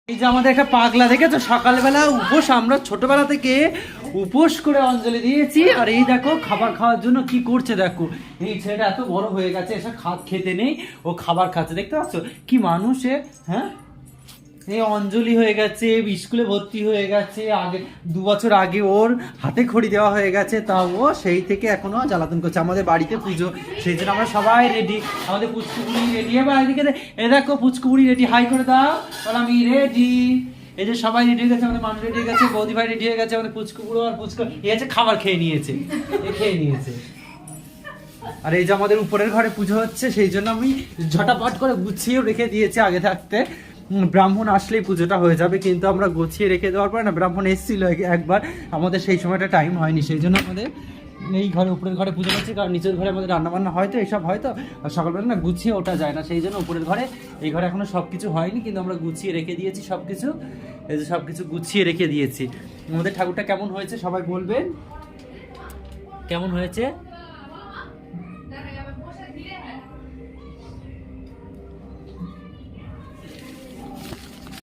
এই যে আমাদের একটা পাগলা দেখেছো, সকালবেলা উপোস, আমরা ছোটবেলা থেকে উপোস করে অঞ্জলি দিয়েছি। আর এই দেখো খাবার খাওয়ার জন্য কি করছে দেখো, এই ছেলেটা এত বড় হয়ে গেছে, এসব খেতে নেই, ও খাবার খাচ্ছে। দেখতে পাচ্ছ কি মানুষ এ, হ্যাঁ? এই অঞ্জলি হয়ে গেছে, স্কুলে ভর্তি হয়ে গেছে, আগে 2 বছর আগে ওর হাতে খড়ি দেওয়া হয়ে গেছে, তাও ও সেই থেকে এখনো জ্বালাতন করছে। আমাদের বাড়িতে পুজো, সেই জন্য আমরা সবাই রেডি। আমাদের পুচকুবুড়ি রেডি হবে, এদিকে এ দেখো পুচকুবুড়ি রেডি, হাই করে দাও, বল আমি রেডি। এই যে সবাই রেডি হয়ে গেছে, আমাদের মানুষ রেডি হয়ে গেছে, বৌদি ভাই রেডি হয়ে গেছে, আমাদের পুচকুবুড়ো আর পুচকু এই আছে খাবার খেয়ে নিয়েছে, খেয়ে নিয়েছে। আর এই যে আমাদের উপরের ঘরে পুজো হচ্ছে, সেই জন্য আমি ঝটাপট করে গুছিয়েও রেখে দিয়েছি আগে থাকতে। ব্রাহ্মণ আসলেই পুজোটা হয়ে যাবে, কিন্তু আমরা গুছিয়ে রেখে দেওয়ার পরে না, ব্রাহ্মণ এসেছিল একবার, আমাদের সেই সময়টা টাইম হয়নি, সেই জন্য আমাদের এই ঘরে উপরের ঘরে পুজো করছি। কারণ নিচের ঘরে আমাদের রান্নাবান্না হয়তো এইসব হয়তো, আর সকালবেলা না গুছিয়ে ওঠা যায় না, সেই জন্য উপরের ঘরে, এই ঘরে এখনো সব কিছু হয়নি, কিন্তু আমরা গুছিয়ে রেখে দিয়েছি সব কিছু। এই যে সব কিছু গুছিয়ে রেখে দিয়েছি। আমাদের ঠাকুরটা কেমন হয়েছে সবাই বলবেন, কেমন হয়েছে?